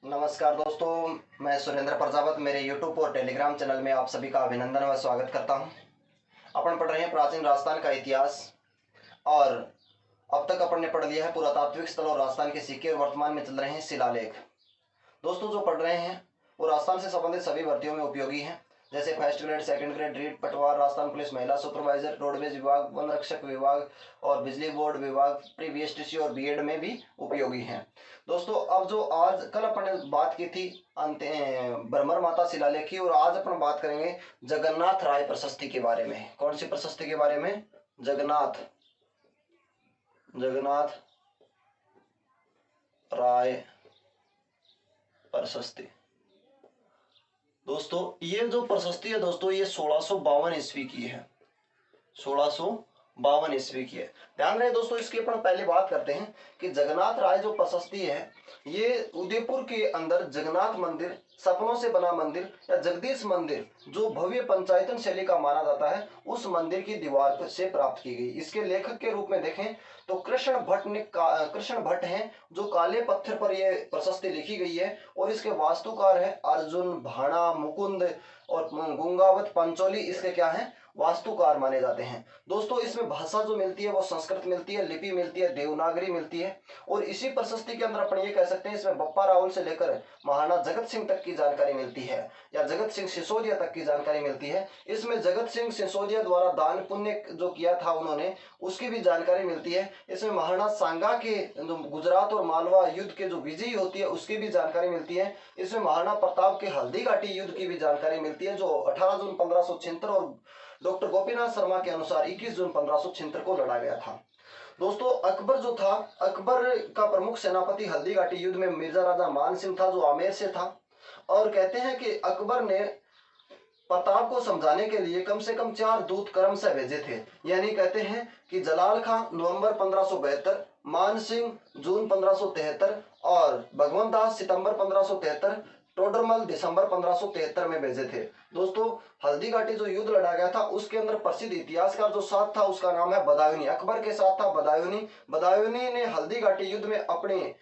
नमस्कार दोस्तों, मैं सुरेंद्र प्रजापत मेरे यूट्यूब और टेलीग्राम चैनल में आप सभी का अभिनंदन व स्वागत करता हूं। अपन पढ़ रहे हैं प्राचीन राजस्थान का इतिहास और अब तक अपन ने पढ़ लिया है पुरातात्विक स्थल और राजस्थान के सिक्के और वर्तमान में चल रहे हैं शिलालेख। दोस्तों जो पढ़ रहे हैं वो राजस्थान से संबंधित सभी भर्तियों में उपयोगी हैं, जैसे first grade, second grade, REET, पटवार, राजस्थान पुलिस, महिला सुपरवाइजर, रोडवेज विभाग, वन रक्षक विभाग और बिजली बोर्ड विभाग, प्री बीएसटीसी और बीएड में भी उपयोगी हैं। दोस्तों अब जो आज कल अपन ने बात की थी भ्रमर माता शिलालेख की, और आज अपन बात करेंगे जगन्नाथ राय प्रशस्ति के बारे में। कौन सी प्रशस्ति के बारे में? जगन्नाथ राय प्रशस्ति। दोस्तों ये जो प्रशस्ति है दोस्तों, ये 1652 ईस्वी की है। 1652 ईस्वी की है। ध्यान रहे दोस्तों, इसकी अपन पहले बात करते हैं कि जगन्नाथ राय जो प्रशस्ति है, ये उदयपुर के अंदर जगन्नाथ मंदिर, सपनों से बना मंदिर या जगदीश मंदिर, जो भव्य पंचायतन शैली का माना जाता है, उस मंदिर की दीवार से प्राप्त की गई। इसके लेखक के रूप में देखें तो कृष्ण भट्ट हैं, जो काले पत्थर पर यह प्रशस्ति लिखी गई है, और इसके वास्तुकार है अर्जुन, भाणा, मुकुंद और गुंगावत पंचोली इसके क्या है? वास्तुकार माने जाते हैं। दोस्तों इसमें भाषा जो मिलती है वो संस्कृत मिलती है, लिपि मिलती है, देवनागरी मिलती है, और इसी प्रशस्ति के अंदर अपन ये कह सकते हैं इसमें बप्पा रावल से लेकर महाराणा जगत सिंह तक की जानकारी मिलती है, या जगत सिंह सिसोदिया तक की जानकारी मिलती है। इसमें जगत सिंह सिसोदिया द्वारा दान पुण्य जो किया था उन्होंने, उसकी भी जानकारी मिलती है। इसमें महाराणा सांगा के जो गुजरात और मालवा युद्ध के जो विजयी होती है उसकी भी जानकारी मिलती है। इसमें महाराणा प्रताप के हल्दी घाटी युद्ध की भी जानकारी मिलती है, जो 18 जून 1576 और डॉक्टर गोपीनाथ शर्मा के अनुसार 21 जून 1576 को लड़ा गया था। दोस्तों अकबर जो था, अकबर का प्रमुख सेनापति हल्दी घाटी युद्ध में मिर्जा राजा मान सिंह था, जो आमेर से था। और कहते हैं कि अकबर ने प्रताप को समझाने के लिए कम से कम 4 दूत क्रम से भेजे थे। यानी कहते हैं कि जलाल खां नवंबर 1572, मान सिंह जून 1573 और भगवंत दास सितंबर 1573, टोडरमल दिसंबर 1573 में भेजे थे। दोस्तों हल्दी घाटी जो युद्ध लड़ा गया था उसके अंदर प्रसिद्ध इतिहासकार जो साथ था उसका नाम है बदायूनी। अकबर के साथ था बदायूनी। बदायूनी ने हल्दी घाटी युद्ध में अपने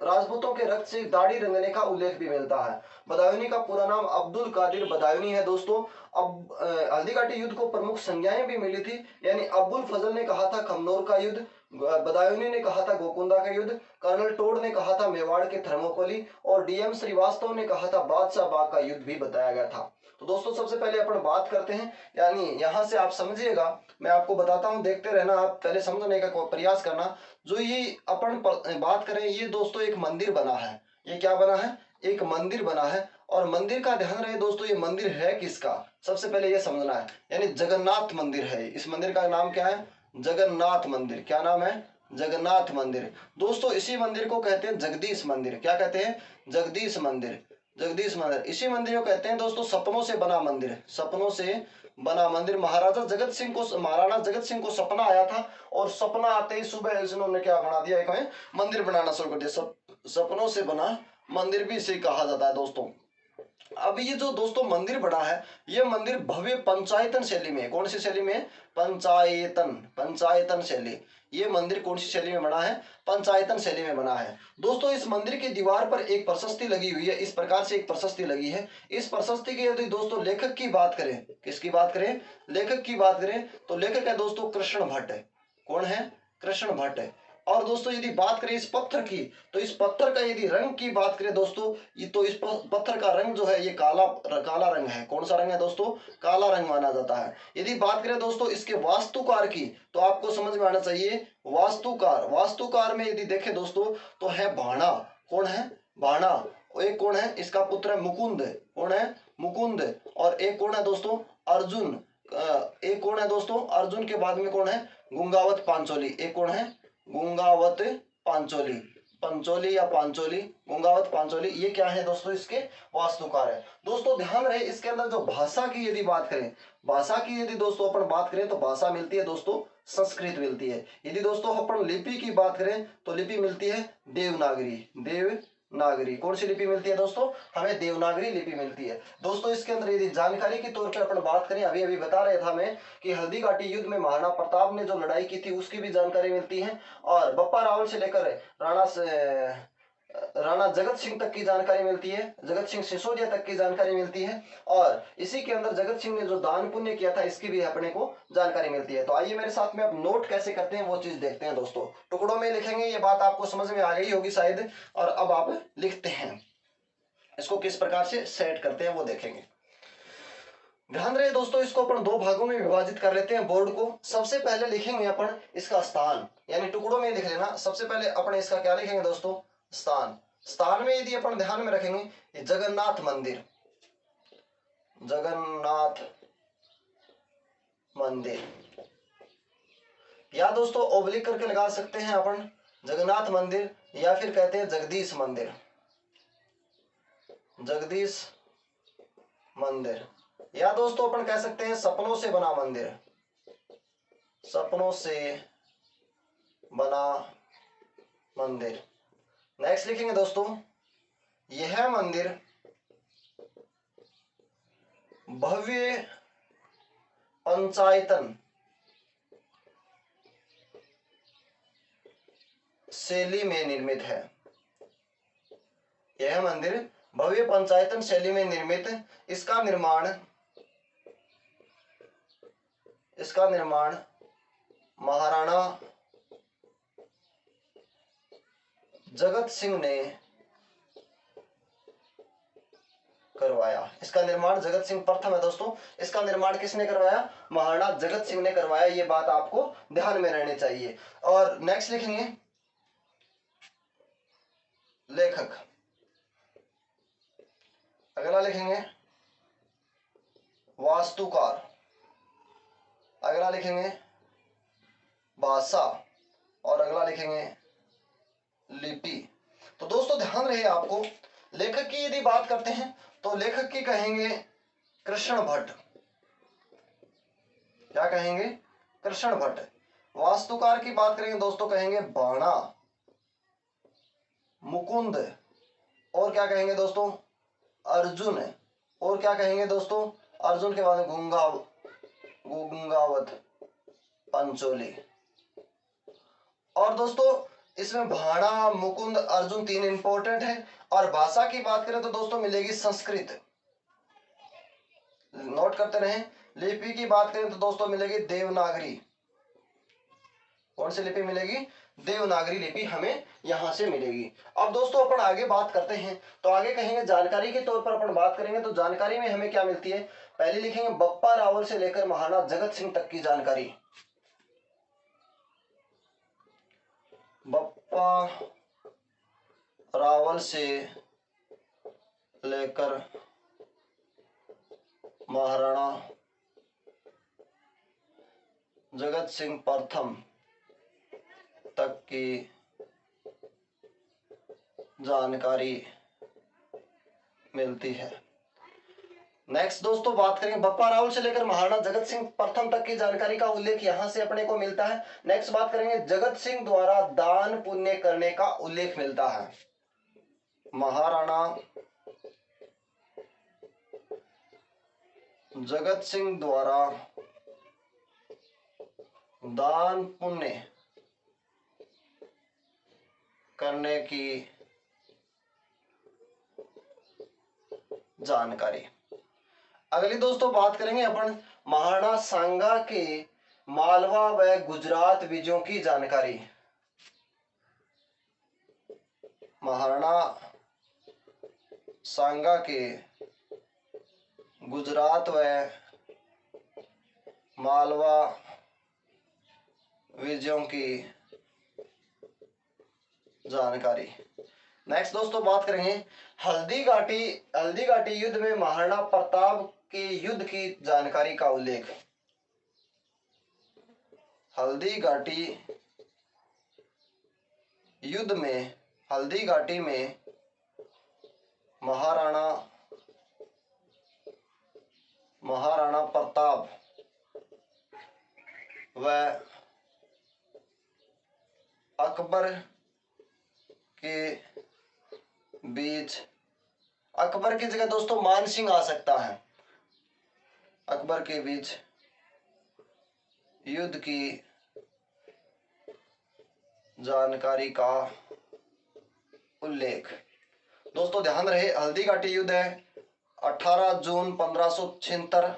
राजपूतों के रक्त से दाढ़ी रंगने का उल्लेख भी मिलता है। बदायूनी का पूरा नाम अब्दुल कादिर बदायूनी है। दोस्तों अब हल्दी घाटी युद्ध को प्रमुख संज्ञाएं भी मिली थी, यानी अब्बुल फजल ने कहा था खमनोर का युद्ध, बदायूनी ने कहा था गोकुंदा का युद्ध, कर्नल टोड ने कहा था मेवाड़ के थर्मोपली, और डीएम श्रीवास्तव ने कहा था बादशाह बाग का युद्ध भी बताया गया था। तो दोस्तों सबसे पहले अपन बात करते हैं, यानी यहां से आप समझिएगा, मैं आपको बताता हूं, देखते रहना, आप पहले समझने का प्रयास करना। जो ये अपन बात करें, ये दोस्तों एक मंदिर बना है। ये क्या बना है? एक मंदिर बना है। और मंदिर का ध्यान रहे दोस्तों, ये मंदिर है किसका? सबसे पहले ये समझना है, यानी जगन्नाथ मंदिर है। इस मंदिर का नाम क्या है? जगन्नाथ मंदिर। क्या नाम है? जगन्नाथ मंदिर। दोस्तों इसी मंदिर को कहते हैं जगदीश मंदिर। क्या कहते हैं? जगदीश मंदिर। जगदीश मंदिर इसी मंदिर को कहते हैं दोस्तों सपनों से बना मंदिर। सपनों से बना मंदिर। महाराणा जगत सिंह को सपना आया था, और सपना आते ही सुबह इन्होंने क्या बना दिया? एक मंदिर बनाना शुरू कर दिया। सपनों से बना मंदिर भी इसे कहा जाता है दोस्तों। अब ये जो दोस्तों मंदिर बना है, ये मंदिर भव्य पंचायतन शैली में है। कौन सी शैली में? पंचायतन शैली। ये मंदिर कौन सी शैली में बना है? पंचायतन शैली में बना है। दोस्तों इस मंदिर की दीवार पर एक प्रशस्ति लगी हुई है, इस प्रकार से एक प्रशस्ति लगी है। इस प्रशस्ति के यदि दोस्तों लेखक की बात करें, किसकी बात करें? लेखक की बात करें तो लेखक है दोस्तों कृष्ण भट्ट। कौन है? कृष्ण भट्ट। और दोस्तों यदि बात करें इस पत्थर की, तो इस पत्थर का यदि रंग की बात करें दोस्तों, ये तो इस पत्थर का रंग जो है ये काला रंग है। कौन सा रंग है दोस्तों? काला रंग माना जाता है। यदि बात करें दोस्तों इसके वास्तुकार की, तो आपको समझ में आना चाहिए वास्तुकार में यदि देखें दोस्तों तो है भाणा। कौन है? भाणा। एक कौन है? इसका पुत्र है मुकुंद। कौन है? मुकुंद। और एक कौन है दोस्तों? अर्जुन। एक कौन है दोस्तों? अर्जुन के बाद में कौन है? गुंगावत पांचोली। एक कौन है? गुंगावत पांचोली। पंचोली या पांचोली, गुंगावत पांचोली, ये क्या है दोस्तों? इसके वास्तुकार है। दोस्तों ध्यान रहे इसके अंदर जो भाषा की यदि बात करें, भाषा की यदि दोस्तों अपन बात करें तो भाषा मिलती है दोस्तों संस्कृत मिलती है। यदि दोस्तों अपन लिपि की बात करें तो लिपि मिलती है देवनागरी। कौन सी लिपि मिलती है दोस्तों? हमें देवनागरी लिपि मिलती है। दोस्तों इसके अंदर यदि जानकारी के तौर पर अपन बात करें, अभी अभी बता रहा था मैं कि हल्दी घाटी युद्ध में महाराणा प्रताप ने जो लड़ाई की थी उसकी भी जानकारी मिलती है। और बप्पा रावल से लेकर राणा जगत सिंह तक की जानकारी मिलती है, जगत सिंह सिसोदिया तक की जानकारी मिलती है, और इसी के अंदर जगत सिंह ने जो दान पुण्य किया था इसकी भी अपने को जानकारी मिलती है। तो आइए मेरे साथ में अब नोट कैसे करते हैं वो चीज देखते हैं दोस्तों। टुकड़ों में लिखेंगे, ये बात आपको समझ में आ गई होगी शायद, और अब आप लिखते हैं, इसको किस प्रकार से सेट करते हैं वो देखेंगे। ध्यान रहे दोस्तों, इसको अपन दो भागों में विभाजित कर लेते हैं बोर्ड को। सबसे पहले लिखेंगे अपन इसका स्थान, यानी टुकड़ों में लिख लेना। सबसे पहले अपन इसका क्या लिखेंगे दोस्तों, स्थान। स्थान में यदि अपन ध्यान में रखेंगे, ये जगन्नाथ मंदिर, जगन्नाथ मंदिर, या दोस्तों ओब्लिक करके लगा सकते हैं अपन जगन्नाथ मंदिर, या फिर कहते हैं जगदीश मंदिर, जगदीश मंदिर, या दोस्तों अपन कह सकते हैं सपनों से बना मंदिर, सपनों से बना मंदिर। नेक्स्ट लिखेंगे दोस्तों, यह मंदिर भव्य पंचायतन शैली में निर्मित है, यह मंदिर भव्य पंचायतन शैली में निर्मित, इसका निर्माण महाराणा जगत सिंह ने करवाया। इसका निर्माण जगत सिंह प्रथम है दोस्तों, इसका निर्माण किसने करवाया, महाराणा जगत सिंह ने करवाया। ये बात आपको ध्यान में रहनी चाहिए। और नेक्स्ट लिखेंगे लेखक, अगला लिखेंगे वास्तुकार, अगला लिखेंगे भाषा, और अगला लिखेंगे लिपि। तो दोस्तों ध्यान रहे आपको, लेखक की यदि बात करते हैं तो लेखक की कहेंगे कृष्ण भट्ट, क्या कहेंगे, कृष्ण भट्ट। वास्तुकार की बात करेंगे दोस्तों, कहेंगे बाणा, मुकुंद, और क्या कहेंगे दोस्तों, अर्जुन, और क्या कहेंगे दोस्तों, अर्जुन के बाद गुंगावत पंचोली। और दोस्तों इसमें भाणा, मुकुंद, अर्जुन तीन इंपॉर्टेंट है। और भाषा की बात करें तो दोस्तों मिलेगी संस्कृत, नोट करते रहें। लिपि की बात करें तो दोस्तों मिलेगी देवनागरी, कौन सी लिपि मिलेगी, देवनागरी लिपि हमें यहां से मिलेगी। अब दोस्तों अपन आगे बात करते हैं, तो आगे कहेंगे जानकारी के तौर पर अपन बात करेंगे, तो जानकारी में हमें क्या मिलती है, पहले लिखेंगे बप्पा रावल से लेकर महाराणा जगत सिंह तक की जानकारी, बप्पा रावल से लेकर महाराणा जगत सिंह प्रथम तक की जानकारी मिलती है। नेक्स्ट दोस्तों बात करेंगे बप्पा रावल से लेकर महाराणा जगत सिंह प्रथम तक की जानकारी का उल्लेख यहां से अपने को मिलता है। नेक्स्ट बात करेंगे जगत सिंह द्वारा दान पुण्य करने का उल्लेख मिलता है, महाराणा जगत सिंह द्वारा दान पुण्य करने की जानकारी। अगली दोस्तों बात करेंगे अपन महाराणा सांगा के मालवा व गुजरात विजयों की जानकारी, महाराणा सांगा के गुजरात व मालवा विजयों की जानकारी। नेक्स्ट दोस्तों बात करेंगे हल्दी घाटी युद्ध में महाराणा प्रताप के युद्ध की जानकारी का उल्लेख, हल्दी घाटी युद्ध में, हल्दी घाटी में महाराणा प्रताप व अकबर के बीच, अकबर की जगह दोस्तों मान सिंह आ सकता है, अकबर के बीच युद्ध की जानकारी का उल्लेख। दोस्तों ध्यान रहे, हल्दी घाटी युद्ध है 18 जून 1576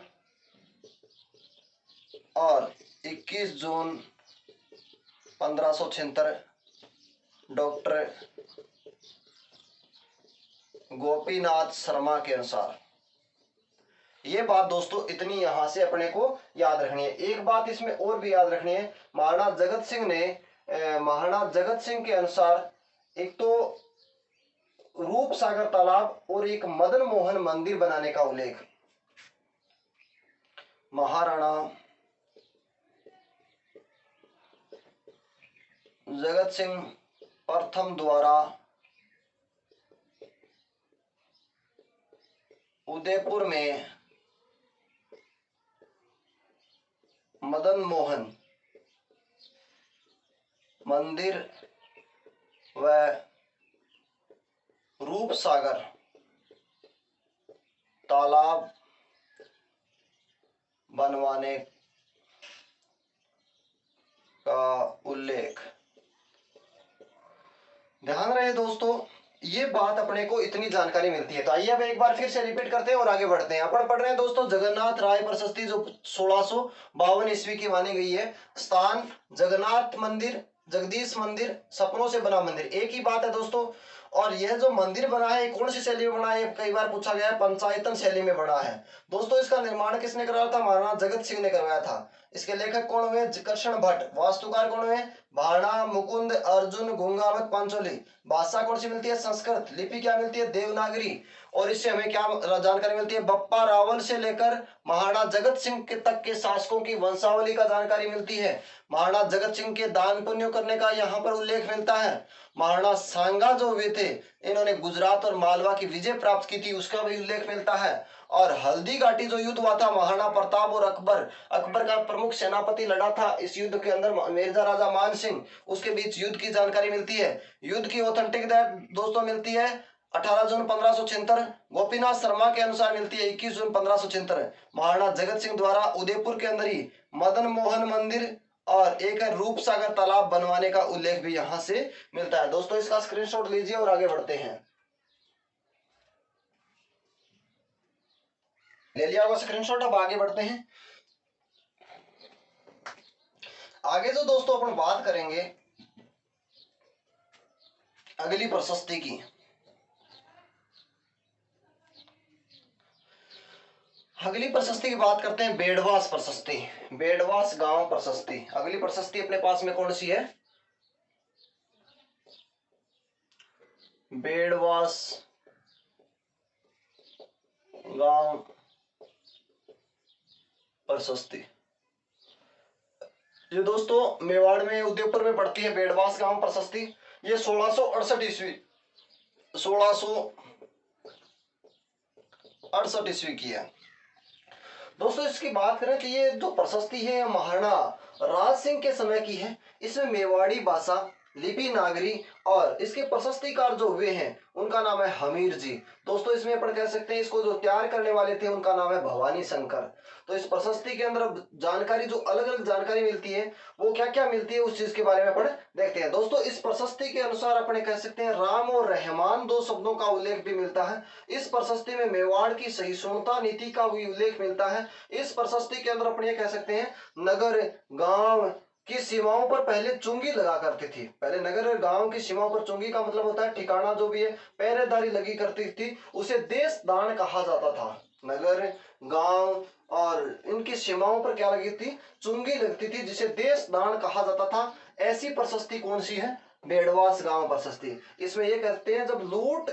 और 21 जून 1576 डॉक्टर गोपीनाथ शर्मा के अनुसार। ये बात दोस्तों इतनी यहां से अपने को याद रखनी है। एक बात इसमें और भी याद रखनी है, महाराणा जगत सिंह के अनुसार एक तो रूप सागर तालाब और एक मदन मोहन मंदिर बनाने का उल्लेख महाराणा जगत सिंह प्रथम द्वारा उदयपुर में मदन मोहन मंदिर व रूप सागर तालाब बनवाने का उल्लेख। ध्यान रहे दोस्तों, ये बात अपने को इतनी जानकारी मिलती है। तो आइए अब एक बार फिर से रिपीट करते हैं और आगे बढ़ते हैं। अपन पढ़ रहे हैं दोस्तों जगन्नाथ राय प्रशस्ति जो 1652 ईस्वी की मानी गई है। स्थान जगन्नाथ मंदिर, जगदीश मंदिर, सपनों से बना मंदिर, एक ही बात है दोस्तों। और यह जो मंदिर बना है कौन सी शैली में बना है, कई बार पूछा गया है, पंचायतन शैली में बना है। दोस्तों इसका निर्माण किसने करवाया था, महाराणा जगत सिंह ने करवाया था। इसके लेखक कौन हुए, कृष्ण भट्ट। वास्तुकार कौन हुए, भाणा मुकुंद अर्जुन गुंगावत पांचोली। भाषा कौन सी मिलती है, संस्कृत। लिपि क्या मिलती है, देवनागरी। और इससे हमें क्या जानकारी मिलती है, बप्पा रावल से लेकर महाराणा जगत सिंह के तक के शासकों की वंशावली का जानकारी मिलती है। महाराणा जगत सिंह के दान पुण्य करने का यहाँ पर उल्लेख मिलता है। महाराणा सांगा जो हुए थे, इन्होंने गुजरात और मालवा की विजय प्राप्त की थी, उसका भी उल्लेख मिलता है। और हल्दी घाटी जो युद्ध हुआ था, महाराणा प्रताप और अकबर का प्रमुख सेनापति लड़ा था इस युद्ध के अंदर, मिर्जा राजा मान सिंह, उसके बीच युद्ध की जानकारी मिलती है। युद्ध की ऑथेंटिक दोस्तों मिलती है 18 जून 1576, गोपीनाथ शर्मा के अनुसार मिलती है 21 जून 1576। महाराणा जगत सिंह द्वारा उदयपुर के अंदर ही मदन मोहन मंदिर और एक है रूप सागर तालाब बनवाने का उल्लेख भी यहां से मिलता है। दोस्तों इसका स्क्रीनशॉट लीजिए और आगे बढ़ते हैं। ले लिया होगा स्क्रीनशॉट, अब आगे बढ़ते हैं। आगे जो दोस्तों अपन बात करेंगे अगली प्रशस्ति की। अगली प्रशस्ति की बात करते हैं बेड़वास प्रशस्ति, बेड़वास गांव प्रशस्ति। अगली प्रशस्ति अपने पास में कौन सी है, बेड़वास गांव प्रशस्ति। ये दोस्तों मेवाड़ में उदयपुर में पड़ती है बेड़वास गांव प्रशस्ति। ये 1668 ईस्वी की है। दोस्तों इसकी बात करें तो ये जो प्रशस्ति है महाराणा राज सिंह के समय की है। इसमें मेवाड़ी भाषा, लिपि नागरी और इसके प्रशस्तिकार जो हुए हैं उनका नाम है हमीर जी। दोस्तों इसमें अपन कह सकते हैं इसको जो तैयार करने वाले थे उनका नाम है भवानी शंकर। तो इस प्रशस्ति के अंदर जानकारी जो अलग अलग जानकारी मिलती है वो क्या क्या मिलती है उस चीज के बारे में अपन देखते हैं। दोस्तों इस प्रशस्ति के अनुसार अपने कह सकते हैं राम और रहमान दो शब्दों का उल्लेख भी मिलता है। इस प्रशस्ति में मेवाड़ की सहिष्णुता नीति का भी उल्लेख मिलता है। इस प्रशस्ति के अंदर अपन ये कह सकते हैं नगर गांव की सीमाओं पर पहले चुंगी लगा करती थी। पहले नगर और गांव की सीमाओं पर चुंगी का मतलब होता है ठिकाना जो भी है, पहरेदारी लगी करती थी, उसे देश दान कहा जाता था। नगर गांव और इनकी सीमाओं पर क्या लगी थी, चुंगी लगती थी, जिसे देश दान कहा जाता था। ऐसी प्रशस्ति कौन सी है, बेड़वास गांव प्रशस्ति। इसमें ये कहते हैं जब लूट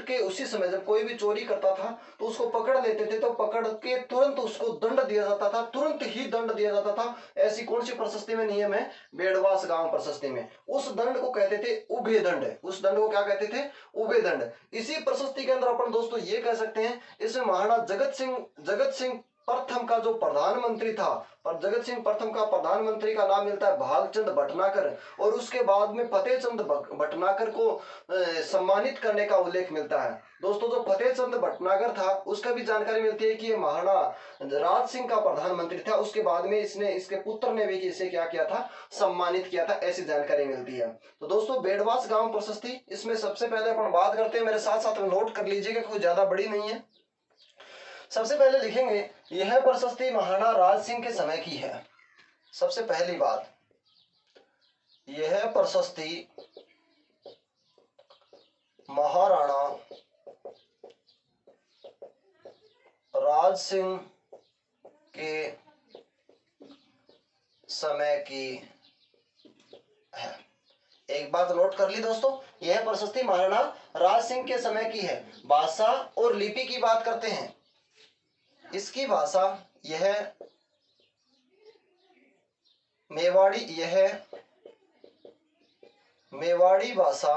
के उसी समय जब कोई भी चोरी करता था तो उसको पकड़ लेते थे, तो पकड़ के तुरंत उसको दंड दिया जाता था, तुरंत ही दंड दिया जाता था। ऐसी कौन सी प्रशस्ति में नियम है, बेड़वास गांव प्रशस्ति में। उस दंड को कहते थे उभय दंड। उस दंड को क्या कहते थे, उभय दंड। इसी प्रशस्ति के अंदर अपन दोस्तों ये कह सकते हैं इसमें महाराणा जगत सिंह प्रथम का जो प्रधानमंत्री था, पर जगत सिंह प्रथम का प्रधानमंत्री का नाम मिलता है भागचंद भटनागर, और उसके बाद में फतेहचंद भटनागर को सम्मानित करने का उल्लेख मिलता है। दोस्तों जो फतेहचंद भटनागर था उसका भी जानकारी मिलती है कि ये महाराणा राज सिंह का प्रधानमंत्री था, उसके बाद में इसने इसके पुत्र ने भी इसे क्या किया था, सम्मानित किया था, ऐसी जानकारी मिलती है। तो दोस्तों बेडवास गांव प्रशस्ति, इसमें सबसे पहले अपन बात करते हैं, मेरे साथ साथ में नोट कर लीजिएगा, कोई ज्यादा बड़ी नहीं है। सबसे पहले लिखेंगे यह प्रशस्ति महाराणा राज सिंह के समय की है। सबसे पहली बात, यह प्रशस्ति महाराणा राज सिंह के समय की है। एक बात नोट कर ली दोस्तों, यह प्रशस्ति महाराणा राज सिंह के समय की है। भाषा और लिपि की बात करते हैं, इसकी भाषा यह मेवाड़ी भाषा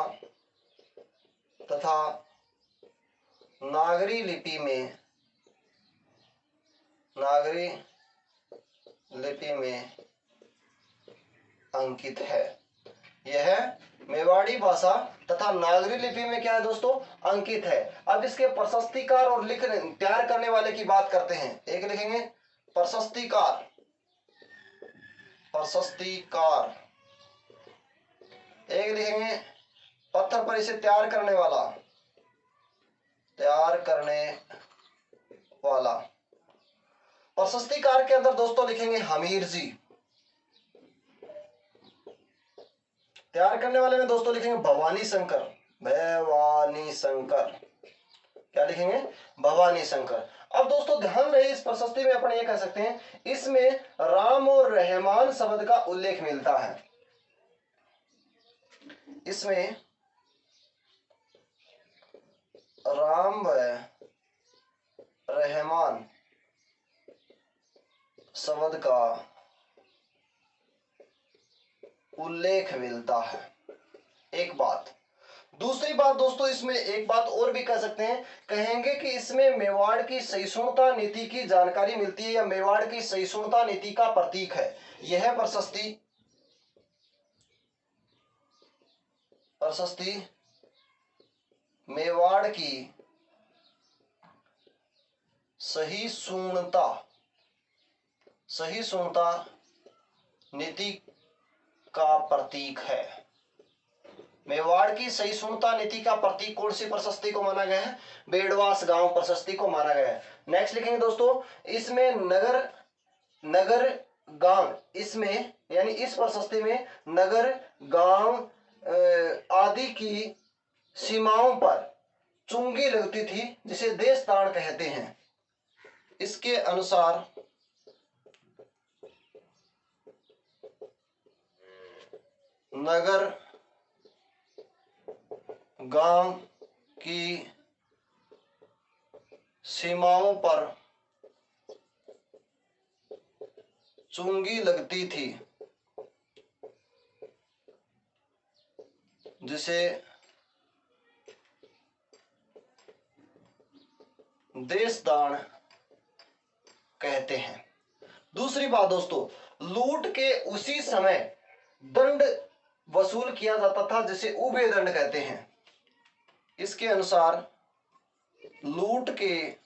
तथा नागरी लिपि में अंकित है। यह मेवाड़ी भाषा तथा नागरी लिपि में क्या है दोस्तों, अंकित है। अब इसके प्रशस्तिकार और तैयार करने वाले की बात करते हैं। एक लिखेंगे प्रशस्तिकार, एक लिखेंगे पत्थर पर इसे तैयार करने वाला। प्रशस्तिकार के अंदर दोस्तों लिखेंगे हमीर जी। तैयार करने वाले में दोस्तों लिखेंगे भवानी शंकर। क्या लिखेंगे, भवानी शंकर। अब दोस्तों ध्यान रहे, इस प्रशस्ति में अपन ये कह सकते हैं, इसमें राम और रहमान शब्द का उल्लेख मिलता है। इसमें राम व रहमान शब्द का उल्लेख मिलता है। एक बात। दूसरी बात दोस्तों, इसमें एक बात और भी कह सकते हैं, कहेंगे कि इसमें मेवाड़ की सहिष्णुता नीति की जानकारी मिलती है, या मेवाड़ की सहिष्णुता नीति का प्रतीक है। यह प्रशस्ति मेवाड़ की सहिष्णुता नीति का प्रतीक है। मेवाड़ की सहिष्णुता नीति का प्रतीक कौन सी प्रशस्ति को माना गया है, बेडवास गांव प्रशस्ति को माना गया है। नेक्स्ट लिखेंगे दोस्तों, इसमें नगर गांव, इसमें यानी इस प्रशस्ति में नगर गांव आदि की सीमाओं पर चुंगी लगती थी, जिसे देश ताड़ कहते हैं। इसके अनुसार नगर गांव की सीमाओं पर चुंगी लगती थी, जिसे देशदान कहते हैं। दूसरी बात दोस्तों, लूट के उसी समय दंड वसूल किया जाता था, जिसे उभय दंड कहते हैं। इसके अनुसार लूट के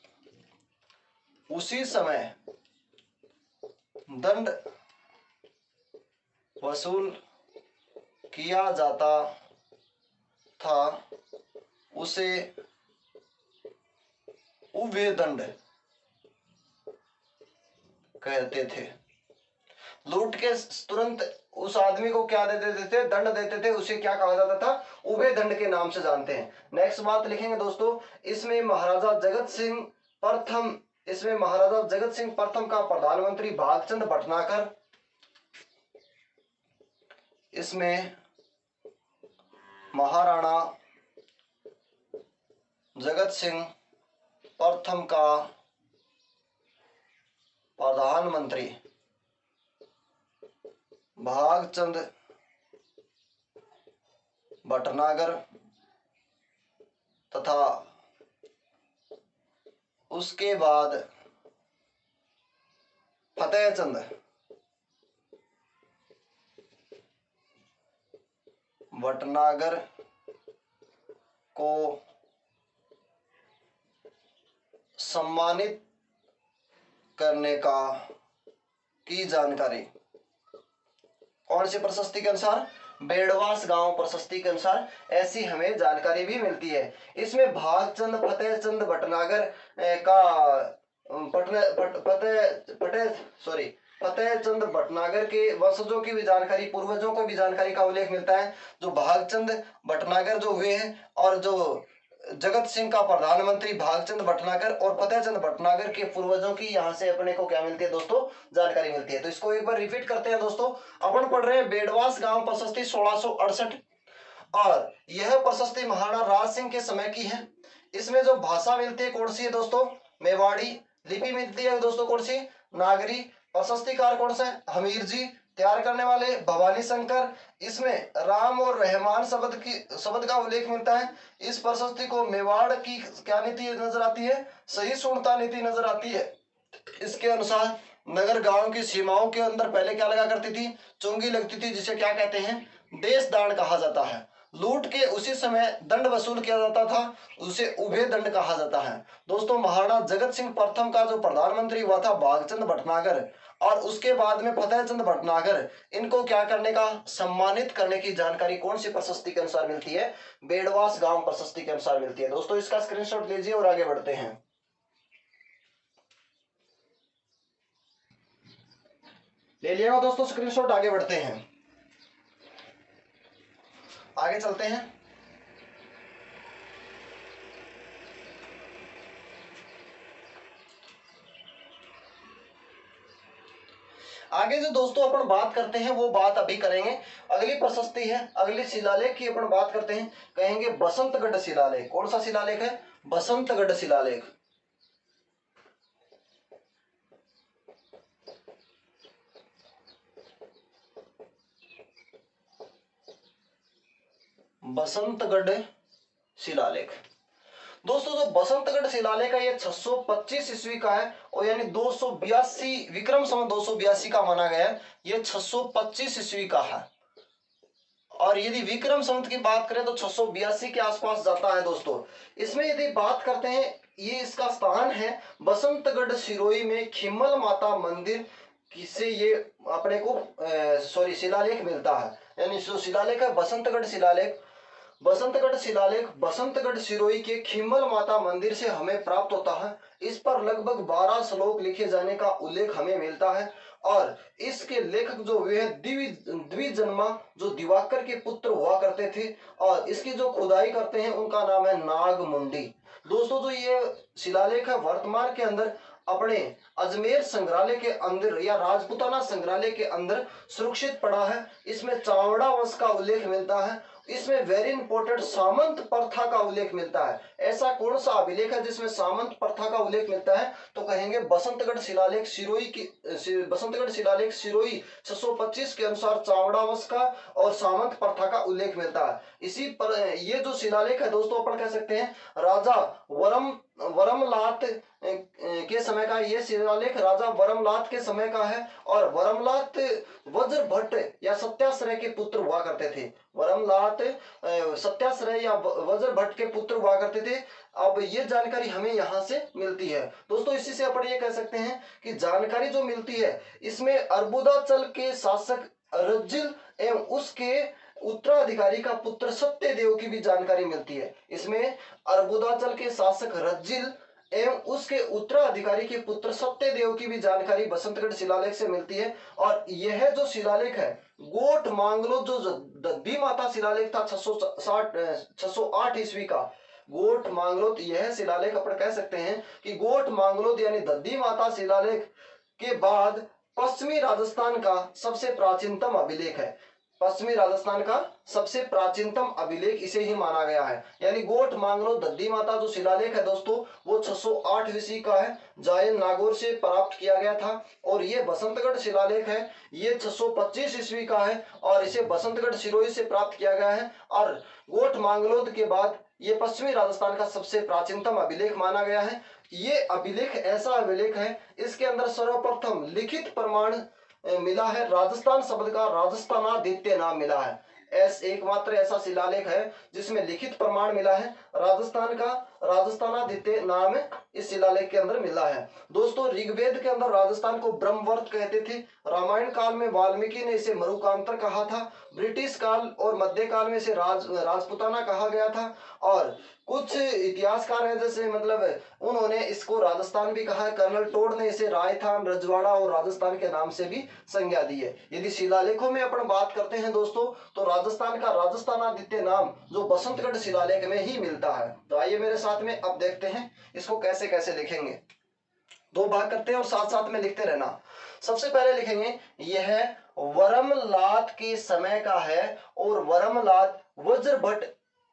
उसी समय दंड वसूल किया जाता था, उसे उभय दंड कहते थे। लूट के तुरंत उस आदमी को क्या दे देते थे, दंड देते थे, उसे क्या कहा जाता था, उभय दंड के नाम से जानते हैं। नेक्स्ट बात लिखेंगे दोस्तों, इसमें महाराजा जगत सिंह प्रथम का प्रधानमंत्री भागचंद भटनागर, इसमें महाराणा जगत सिंह प्रथम का प्रधानमंत्री भागचंद भटनागर तथा उसके बाद फतेहचंद भटनागर को सम्मानित करने की जानकारी कौन सी प्रशस्ति के अनुसार? बेड़वास गांव प्रशस्ति के अनुसार ऐसी हमें जानकारी भी मिलती है। इसमें भागचंद फतेहचंद भटनागर का फतेहचंद भटनागर के वंशजों की भी जानकारी, पूर्वजों को भी जानकारी का उल्लेख मिलता है। जो भागचंद भटनागर जो हुए हैं और जो जगत सिंह का प्रधानमंत्री भागचंद भटनागर और फतेहचंद भटनागर के पूर्वजों की यहाँ से अपने को क्या मिलती है दोस्तों? जानकारी मिलती है। तो इसको एक बार रिपीट करते हैं दोस्तों। अपन पढ़ रहे हैं बेड़वास गांव प्रशस्ति 1668 और यह प्रशस्ति महाराणा राज सिंह के समय की है। इसमें जो भाषा मिलती है कौन सी है दोस्तों? मेवाड़ी। लिपि मिलती है दोस्तों कौन सी? नागरी। प्रशस्तिकार कौन सा है? हमीर जी। तैयार करने वाले भवानी शंकर। इसमें राम और रहमान शब्द का उल्लेख मिलता है। इस प्रशस्ति को मेवाड़ की क्या नीति नजर आती है? सहिष्णुता नीति नजर आती है। इसके अनुसार नगर गांव की सीमाओं के अंदर पहले क्या लगा करती थी? चुंगी लगती थी, जिसे क्या कहते हैं? देशदान कहा जाता है। लूट के उसी समय दंड वसूल किया जाता था, उसे उभय दंड कहा जाता है। दोस्तों महाराणा जगत सिंह प्रथम का जो प्रधानमंत्री हुआ था भागचंद भटनागर, और उसके बाद में फतेहचंद भटनागर, इनको क्या करने का? सम्मानित करने की जानकारी कौन सी प्रशस्ति के अनुसार मिलती है? बेड़वास गांव प्रशस्ति के अनुसार मिलती है। दोस्तों इसका स्क्रीनशॉट लीजिए और आगे बढ़ते हैं। ले लिया दोस्तों स्क्रीनशॉट, आगे बढ़ते हैं। आगे चलते हैं। आगे जो दोस्तों अपन बात करते हैं वो बात अभी करेंगे। अगली प्रशस्ति है, अगली शिलालेख की अपन बात करते हैं। कहेंगे बसंतगढ़ शिलालेख। कौन सा शिलालेख है? बसंतगढ़ शिलालेख। बसंतगढ़ शिलालेख। दोस्तों जो बसंतगढ़ शिलालेख है ये 625 ईस्वी का है और यानी 282 विक्रम संवत 282 का माना गया है। ये 625 ईस्वी का है और यदि विक्रम संवत की बात करें तो 682 के आसपास जाता है दोस्तों। इसमें यदि बात करते हैं, ये इसका स्थान है बसंतगढ़ सिरोही में खिम्मल माता मंदिर से ये अपने को शिलालेख मिलता है। यानी जो शिलालेख है बसंतगढ़ शिलालेख, बसंतगढ़ शिलालेख बसंतगढ़ सिरोही के खिम्मल माता मंदिर से हमें प्राप्त होता है। इस पर लगभग 12 श्लोक लिखे जाने का उल्लेख हमें मिलता है और इसके लेखक जो वे द्विजन्मा जो दिवाकर के पुत्र हुआ करते थे और इसकी जो खुदाई करते हैं उनका नाम है नागमुंडी। दोस्तों जो ये शिलालेख है वर्तमान के अंदर अपने अजमेर संग्रहालय के अंदर या राजपूताना संग्रहालय के अंदर सुरक्षित पड़ा है। इसमें चावड़ा वंश का उल्लेख मिलता है। इसमें वेरी इंपॉर्टेंट सामंत प्रथा का उल्लेख मिलता है। ऐसा कौन सा अभिलेख है जिसमें सामंत प्रथा का उल्लेख मिलता है? तो कहेंगे बसंतगढ़ शिलालेख सिरोही की, बसंतगढ़ शिलालेख सिरोही 625 के अनुसार चावड़ा वंश का और सामंत प्रथा का उल्लेख मिलता है। इसी पर ये जो शिलालेख है दोस्तों अपन कह सकते हैं राजा वरमलात के समय का, ये शिलालेख राजा वरमलात के समय का है और वरमलात वज्र भट्ट या सत्याश्रय के पुत्र हुआ करते थे। वरमलात सत्याश्रय या वज्र भट्ट के पुत्र हुआ करते थे। अब ये जानकारी हमें यहाँ से मिलती है दोस्तों। इसी से अपन ये कह सकते हैं कि जानकारी जो मिलती है इसमें अर्बुदाचल के शासक रज्जिल एवं उसके उत्तराधिकारी का पुत्र सत्यदेव की भी जानकारी मिलती है। इसमें अर्बुदाचल के शासक रज्जिल एवं उसके उत्तराधिकारी के पुत्र सत्यदेव की भी जानकारी बसंतगढ़ शिलालेख से मिलती है। और यह जो शिलालेख है गोठ मांगलो जो दद्दी माता शिलालेख था 608 ईस्वी का, गोठ मांगलोद, यह शिलालेख अपन कह सकते हैं कि गोठ मांगलोद यानी दद्दी माता शिलालेख के बाद पश्चिमी राजस्थान का सबसे प्राचीनतम अभिलेख है। पश्चिमी राजस्थान का सबसे प्राचीनतम अभिलेख इसे ही माना गया है। यानी गोठ मांगलो दद्दी माता जो शिलालेख है दोस्तों वो 608 ईस्वी का है, जायन नागौर से प्राप्त किया गया था। और ये बसंतगढ़ शिलालेख है ये 625 ईस्वी का है और इसे बसंतगढ़ सिरोही से प्राप्त किया गया है। और गोठ मांगलोद के बाद ये पश्चिमी राजस्थान का सबसे प्राचीनतम अभिलेख माना गया है। ये अभिलेख ऐसा अभिलेख है, इसके अंदर सर्वप्रथम लिखित प्रमाण मिला है। राजस्थान शब्द का राजस्थानादित्य नाम मिला है। एकमात्र ऐसा शिलालेख है जिसमें लिखित प्रमाण मिला है। राजस्थान का राजस्थानादित्य नाम इस शिलालेख के अंदर मिला है। दोस्तों, ऋग्वेद के अंदर राजस्थान को ब्रह्मवर्त कहते थे। रामायण काल में वाल्मीकि ने इसे मरुकांतर कहा था। ब्रिटिश काल और मध्य काल में इसे राजपुताना कहा गया था। और कुछ इतिहासकार हैं, जैसे उन्होंने इसको राजस्थान भी कहा है। कर्नल टोड ने इसे रायथान, रजवाड़ा और राजस्थान के नाम से भी संज्ञा दी है। यदि शिलालेखों में अपन बात करते हैं दोस्तों, तो राजस्थान का राजस्थानादित्य नाम जो बसंतगढ़ शिलालेख में ही मिलता है। तो आइए मेरे साथ में अब देखते हैं इसको कैसे कैसे लिखेंगे। दो भाग करते हैं और साथ साथ में लिखते रहना। सबसे पहले लिखेंगे, यह वर्मलात के समय का है और वर्मलात वज्रभट्ट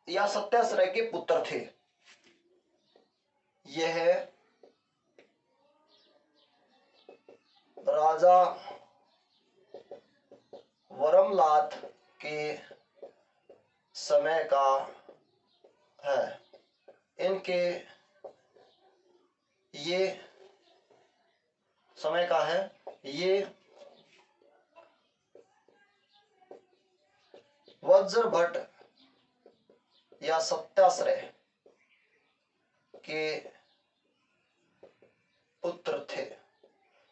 या सत्याश्रय के पुत्र थे। यह राजा वर्मलात के समय का है। इनके ये समय का है, ये वज्रभट्ट या सत्याश्रय के पुत्र थे।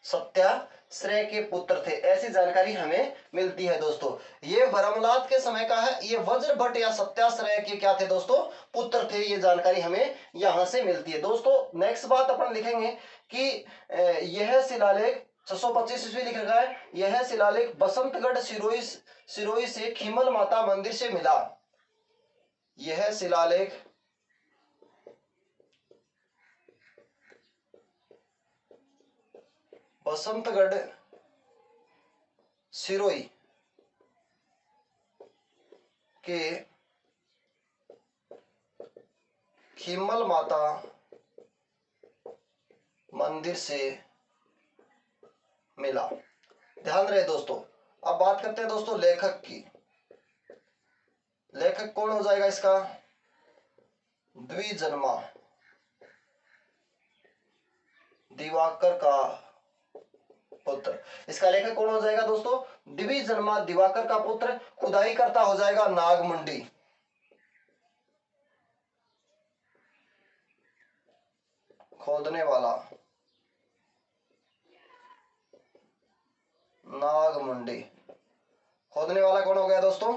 सत्याश्रय के पुत्र थे, ऐसी जानकारी हमें मिलती है दोस्तों। ये वर्मलात के समय का है, ये वज्रभट्ट या सत्याश्रय के क्या थे दोस्तों, पुत्र थे। ये जानकारी हमें यहां से मिलती है। दोस्तों, नेक्स्ट बात अपन लिखेंगे कि यह शिलालेख 625 ईस्वी लिख रखा है। यह शिलालेख बसंतगढ़ सिरोही से खीमल माता मंदिर से मिला। यह शिलालेख बसंतगढ़ सिरोही के खीमल माता मंदिर से मिला। ध्यान रहे दोस्तों। अब बात करते हैं दोस्तों लेखक की। लेखक कौन हो जाएगा इसका, द्विजन्मा दिवाकर का पुत्र। इसका लेखक कौन हो जाएगा दोस्तों, द्विजन्मा दिवाकर का पुत्र। खुदाई करता हो जाएगा नागमुंडी। खोदने वाला नागमुंडी। खोदने वाला कौन हो गया दोस्तों,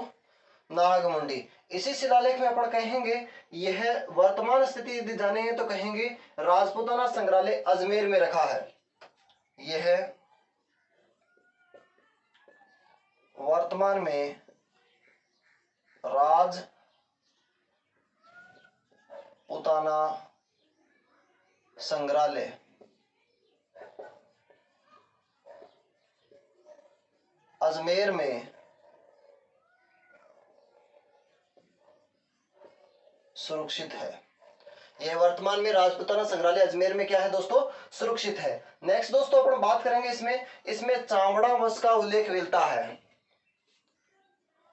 नागमुंडी। इसी शिलालेख में अपन कहेंगे, यह वर्तमान स्थिति यदि जानेंगे तो कहेंगे राजपूताना संग्रहालय अजमेर में रखा है। यह वर्तमान में राजपूताना संग्रहालय अजमेर में सुरक्षित है। यह वर्तमान में राजपूताना संग्रहालय अजमेर में क्या है दोस्तों, सुरक्षित है। नेक्स्ट दोस्तों अपन बात करेंगे इसमें चावड़ा वंश का उल्लेख मिलता है।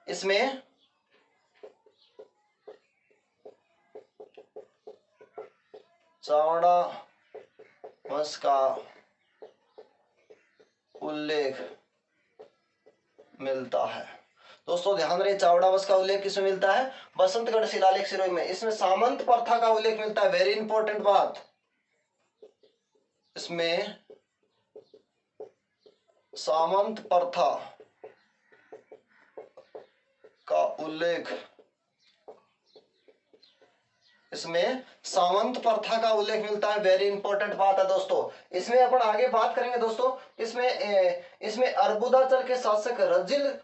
इसमें चावड़ा वंश का उल्लेख मिलता है। दोस्तों ध्यान रहे, चावड़ा वंश का उल्लेख किसमें मिलता है, बसंतगढ़ शिलालेख सिरोही में। इसमें सामंत प्रथा का उल्लेख मिलता है। वेरी इंपॉर्टेंट बात, इसमें सामंत प्रथा का उल्लेख, इसमें सामंत प्रथा का उल्लेख मिलता है। वेरी इंपॉर्टेंट बात है दोस्तों। इसमें अपन आगे बात करेंगे दोस्तों। इसमें अर्बुदाचल के शासक रजिल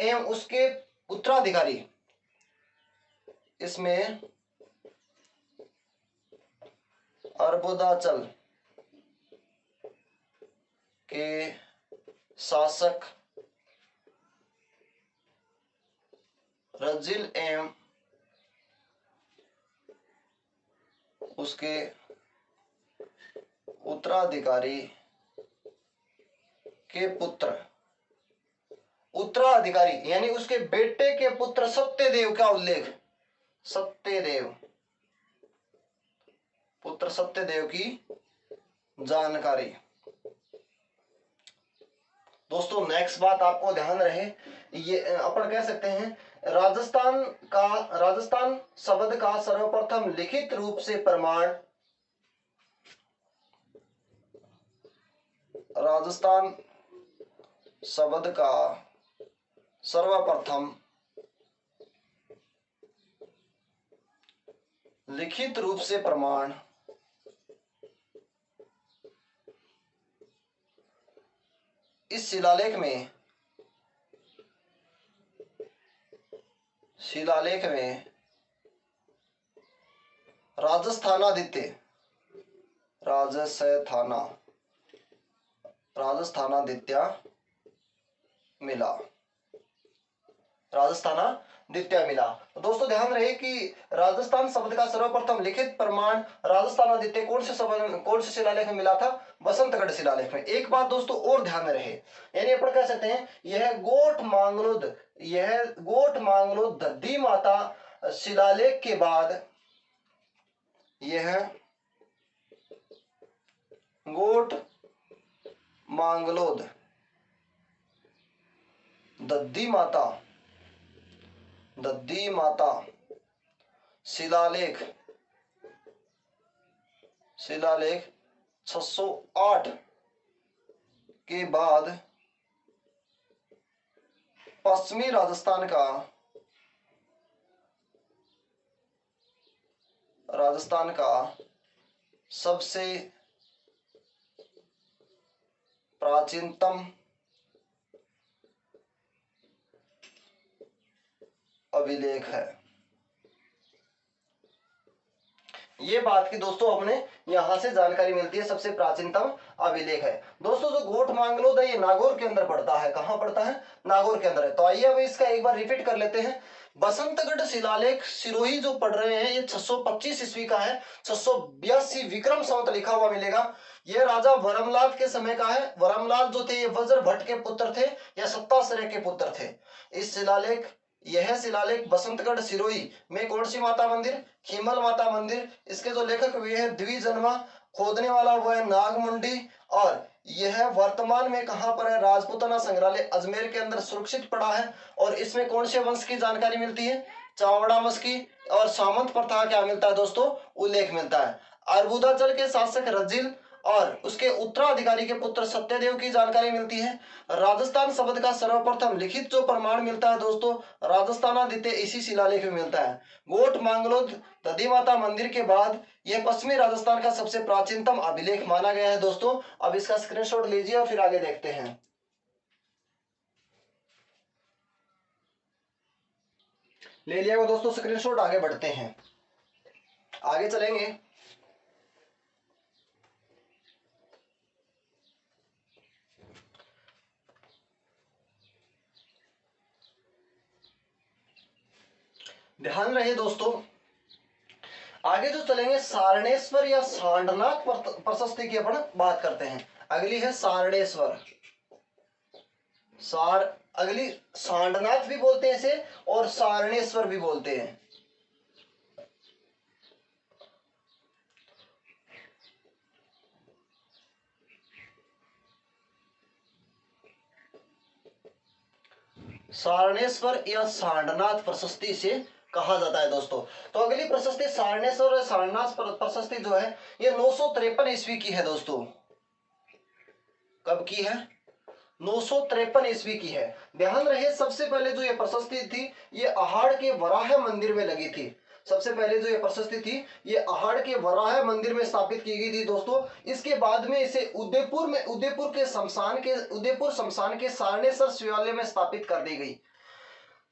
एवं उसके उत्तराधिकारी, इसमें अर्बुदाचल के शासक रजिल एवं उसके उत्तराधिकारी के पुत्र, उत्तराधिकारी यानी उसके बेटे के पुत्र सत्यदेव का उल्लेख, सत्यदेव पुत्र सत्यदेव की जानकारी। दोस्तों नेक्स्ट बात आपको ध्यान रहे, ये अपन कह सकते हैं राजस्थान शब्द का सर्वप्रथम लिखित रूप से प्रमाण, राजस्थान शब्द का सर्वप्रथम लिखित रूप से प्रमाण इस शिलालेख में राजस्थानादित्य मिला। तो दोस्तों ध्यान रहे कि राजस्थान शब्द का सर्वप्रथम लिखित प्रमाण राजस्थानादित्य कौन से शिलालेख में मिला था? बसंतगढ़ शिलालेख में। एक बात दोस्तों और ध्यान रहे, यानी अपन कह सकते हैं यह गोठ मांगलोद दद्दी माता शिलालेख के बाद, यह गोठ मांगलोद दद्दी माता शिलालेख 608 के बाद पश्चिमी राजस्थान का सबसे प्राचीनतम अभिलेख है। ये बात की दोस्तों अपने यहां से जानकारी मिलती है, सबसे प्राचीनतम अभिलेख है। दोस्तों जो गोठ मांगलोद है ये नागौर के अंदर पड़ता है। कहां पड़ता है? नागौर के अंदर है। तो आइए अब इसका एक बार रिपीट कर लेते हैं। बसंतगढ़ शिलालेख सिरोही जो पढ़ रहे हैं ये 625 ईस्वी का है। 682 विक्रम संवत लिखा हुआ मिलेगा। ये राजा वरमलाल के समय का है। वरमलाल जो थे ये वज्र भट्ट के पुत्र थे या सत्ताश्रय के पुत्र थे। यह शिलालेख बसंतगढ़ सिरोही में कौन सी माता मंदिर? खीमल माता मंदिर। इसके जो लेखक हुए हैं द्विजन्मा, खोदने वाला वो है नागमुंडी, और यह वर्तमान में कहां पर है? राजपूताना संग्रहालय अजमेर के अंदर सुरक्षित पड़ा है। और इसमें कौन से वंश की जानकारी मिलती है? चावड़ा वंश की। और सामंत प्रथा क्या मिलता है दोस्तों? उल्लेख मिलता है। अर्बुदाचल के शासक रजिल और उसके उत्तराधिकारी के पुत्र सत्यदेव की जानकारी मिलती है। राजस्थान शब्द का सर्वप्रथम लिखित जो प्रमाण मिलता है दोस्तों राजस्थानादित्य इसी शिलालेख में मिलता है। गोठ मांगलोद दधी माता मंदिर के बाद यह पश्चिमी राजस्थान का सबसे प्राचीनतम अभिलेख माना गया है। दोस्तों अब इसका स्क्रीनशॉट लीजिए और फिर आगे देखते हैं। ले लिया दोस्तों स्क्रीनशॉट, आगे बढ़ते हैं, आगे चलेंगे। ध्यान रहे दोस्तों, आगे जो चलेंगे सारणेश्वर या सांडनाथ प्रशस्ति की अपन बात करते हैं। अगली है सारणेश्वर, अगली सांडनाथ भी बोलते हैं इसे और सारणेश्वर भी बोलते हैं। सारणेश्वर या सांडनाथ प्रशस्ति से कहा जाता है दोस्तों। तो अगली प्रशस्ति सारणेश्वर और सांडनाथ प्रशस्ति जो है ये 953 ईस्वी की है दोस्तों। कब की है? 953 ईस्वी की है। ध्यान रहे सबसे पहले जो ये प्रशस्ति थी ये अहाड़ के वराह मंदिर में लगी थी। सबसे पहले जो ये प्रशस्ति थी ये अहाड़ के वराह मंदिर में स्थापित की गई थी दोस्तों। इसके बाद में इसे उदयपुर शमशान के सारणेश्वर शिवालय में स्थापित कर दी गई।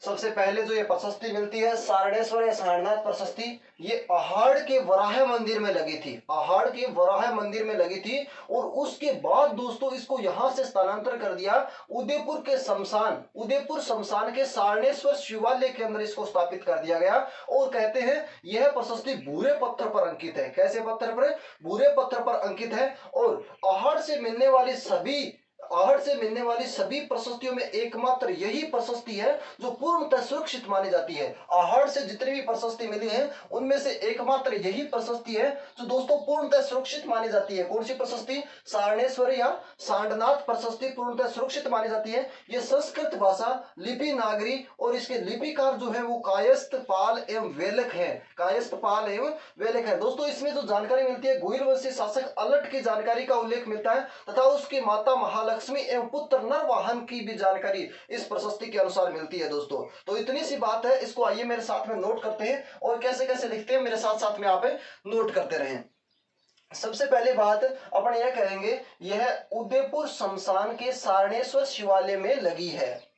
सबसे पहले जो ये प्रशस्ति मिलती है सारणेश्वर या सांडनाथ प्रशस्ति, ये अहाड़ के वराह मंदिर में लगी थी। अहाड़ के वराह मंदिर में लगी थी और उसके बाद दोस्तों इसको यहां से स्थानांतर कर दिया उदयपुर शमशान के सारणेश्वर शिवालय के अंदर इसको स्थापित कर दिया गया। और कहते हैं यह प्रशस्ति भूरे पत्थर पर अंकित है। कैसे पत्थर पर? भूरे पत्थर पर अंकित है। और अहाड़ से मिलने वाली सभी आहड़ से मिलने वाली सभी प्रशस्तियों में एकमात्र यही प्रशस्ति है जो पूर्णतः सुरक्षित मानी जाती है। आहड़ से जितनी भी प्रशस्ति मिली है उनमें से एकमात्र यही प्रशस्ति है जो दोस्तों पूर्णतः सुरक्षित मानी जाती है। कौन सी प्रशस्ति? सारणेश्वर या सांडनाथ प्रशस्ति पूर्णतः सुरक्षित मानी जाती है। ये संस्कृत भाषा लिपि नागरी और इसके लिपिकार जो है वो कायस्थ पाल एवं वेलक है। कायस्थ पाल एवं वेलक है। दोस्तों इसमें जो जानकारी मिलती है गुहिल वंशी शासक अलट की जानकारी का उल्लेख मिलता है तथा उसकी माता महालक्ष्मी एवं पुत्र नरवाहन की भी जानकारी इस प्रशस्ति के अनुसार मिलती है। दोस्तों तो इतनी सी बात है, इसको आइए मेरे साथ में नोट करते हैं और कैसे कैसे लिखते हैं मेरे साथ साथ में आप नोट करते रहें। सबसे पहली बात अपन यह कहेंगे, यह उदयपुर शमशान के सारणेश्वर शिवालय में लगी है।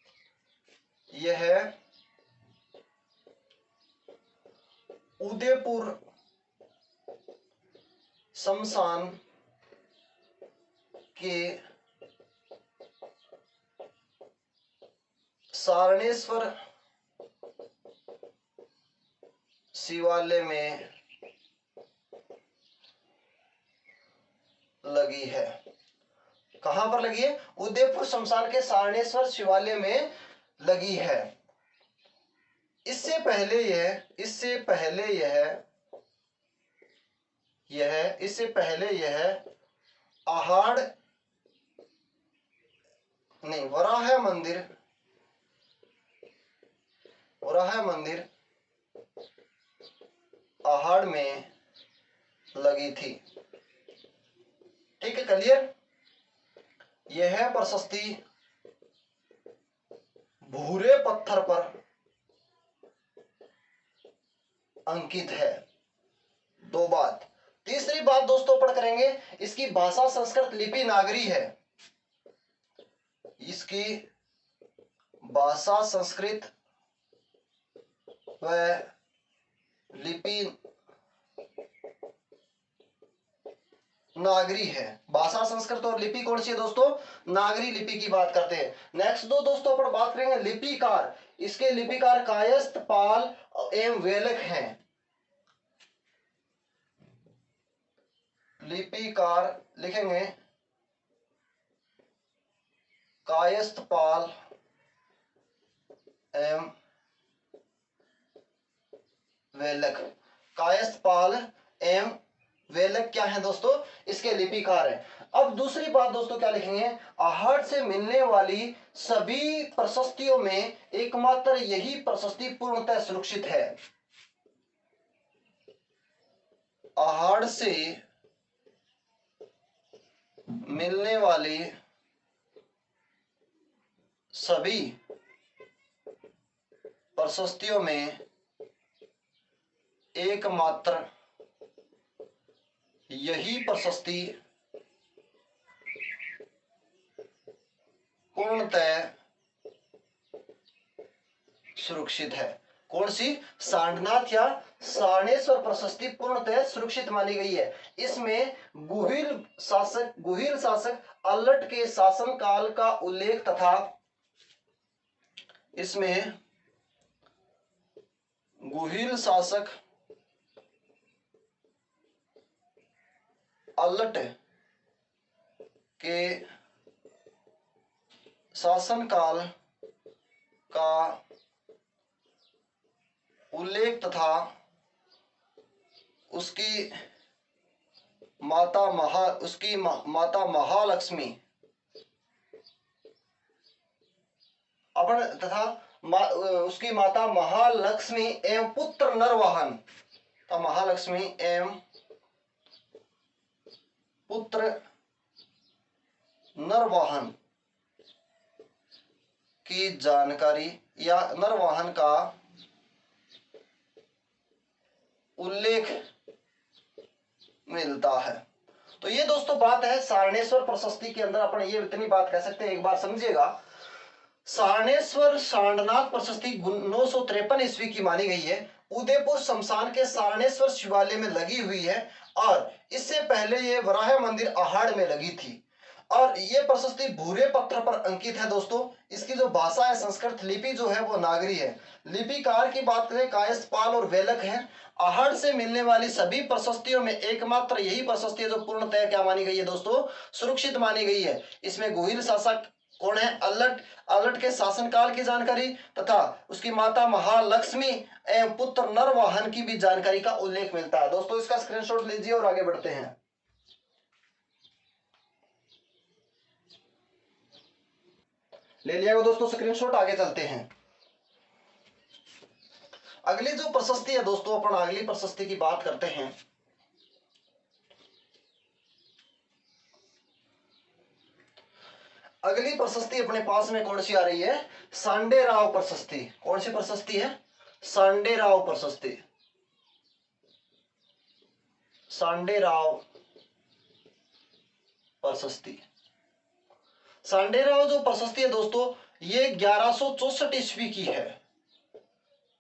यह उदयपुर शमशान के सारणेश्वर शिवालय में लगी है। कहां पर लगी है? उदयपुर शमशान के सारणेश्वर शिवालय में लगी है। इससे पहले यह आहड़ नहीं वराह मंदिर आहड़ में लगी थी। ठीक है, क्लियर? यह प्रशस्ति भूरे पत्थर पर अंकित है। दो बात। तीसरी बात दोस्तों पढ़ करेंगे, इसकी भाषा संस्कृत लिपि नागरी है। इसकी भाषा संस्कृत व लिपि नागरी है। भाषा संस्कृत और लिपि कौन सी है दोस्तों? नागरी लिपि की बात करते हैं। नेक्स्ट दो दोस्तों अपन बात करेंगे लिपिकार। इसके लिपिकार कायस्थ पाल एवं वेलक हैं। लिपिकार लिखेंगे कायस्थ पाल एवं वेलक। कायस्थ पाल एवं वेलक क्या है दोस्तों? इसके लिपिकार हैं। अब दूसरी बात दोस्तों क्या लिखेंगे, आहड़ से मिलने वाली सभी प्रशस्तियों में एकमात्र यही प्रशस्ति पूर्णतः सुरक्षित है। आहड़ से मिलने वाली सभी प्रशस्तियों में एकमात्र यही प्रशस्ति पूर्णतः सुरक्षित है। कौन सी? सांडनाथ या सारणेश्वर प्रशस्ति पूर्णतः सुरक्षित मानी गई है। इसमें गुहिल शासक अलट के शासनकाल का उल्लेख तथा इसमें गुहिल शासक अलट के शासनकाल का उल्लेख तथा उसकी माता महालक्ष्मी उसकी माता महालक्ष्मी एवं पुत्र नरवाहन। महालक्ष्मी एवं पुत्र नरवाहन की जानकारी या नरवाहन का उल्लेख मिलता है। तो ये दोस्तों बात है सारणेश्वर प्रशस्ति के अंदर। अपन ये इतनी बात कह सकते हैं, एक बार समझिएगा। सारणेश्वर सांडनाथ प्रशस्ति 953 ईस्वी की मानी गई है। उदयपुर शमशान के सारणेश्वर शिवालय में लगी हुई है और इससे पहले ये वराह मंदिर आहड़ में लगी थी। और ये प्रशस्ति भूरे पत्थर पर अंकित है दोस्तों। इसकी जो भाषा है संस्कृत लिपि जो है वो नागरी है। लिपिकार की बात करें कायस्थपाल और वेलक है। आहड़ से मिलने वाली सभी प्रशस्तियों में एकमात्र यही प्रशस्ति है जो पूर्णतः क्या मानी गई है दोस्तों, सुरक्षित मानी गई है। इसमें गोहिल शासक कौन है, अलट, अलट के शासनकाल की जानकारी तथा उसकी माता महालक्ष्मी एवं पुत्र नरवाहन की भी जानकारी का उल्लेख मिलता है। दोस्तों इसका स्क्रीनशॉट लीजिए और आगे बढ़ते हैं। ले लिया वो दोस्तों स्क्रीनशॉट, आगे चलते हैं। अगली जो प्रशस्ति है दोस्तों, अपन अगली प्रशस्ति की बात करते हैं। अगली प्रशस्ति अपने पास में कौन सी आ रही है, सांडे राव प्रशस्ति। कौन सी प्रशस्ति है, सांडे राव प्रशस्ति। सांडे राव प्रशस्ति। सांडे राव जो प्रशस्ति है दोस्तों, ये 1164 ईस्वी की है।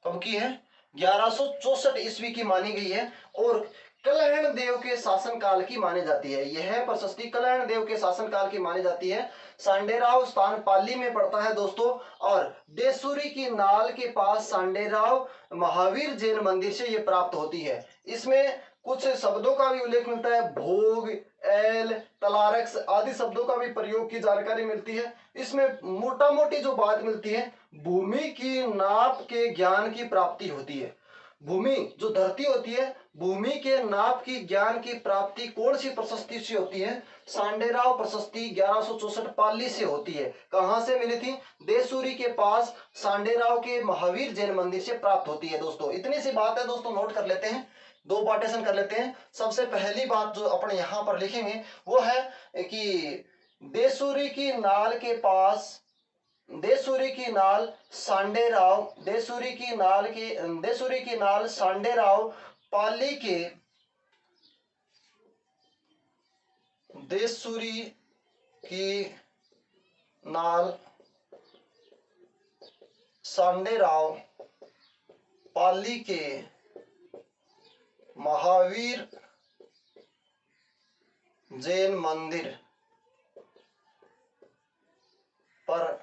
कब की है, 1164 ईस्वी की मानी गई है और कल्याण देव के शासनकाल की मानी जाती है। यह प्रशस्ति कल्याण देव के शासनकाल की मानी जाती है। सांडेराव स्थान पाली में पड़ता है दोस्तों और देसूरी की नाल के पास सांडेराव महावीर जैन मंदिर से यह प्राप्त होती है। इसमें कुछ शब्दों का भी उल्लेख मिलता है, भोग, एल, तलारक्स आदि शब्दों का भी प्रयोग की जानकारी मिलती है। इसमें मोटा मोटी जो बात मिलती है, भूमि की नाप के ज्ञान की प्राप्ति होती है। भूमि जो धरती होती है, भूमि के नाप की ज्ञान की प्राप्ति कौन सी प्रशस्ति से होती है, सांडेराव प्रशस्ति 1164 पाली से होती है। कहां से मिली थी, देसूरी के पास सांडेराव के महावीर जैन मंदिर से प्राप्त होती है। दोस्तों इतनी सी बात है दोस्तों, नोट कर लेते हैं, दो पार्टीशन कर लेते हैं। सबसे पहली बात जो अपन यहां पर लिखेंगे वो है कि देसूरी की नाल के पास, देसूरी की नाल सांडेराव, देसूरी की नाल सांडेराव पाली के, देसूरी की नाल सांडेराव पाली के महावीर जैन मंदिर पर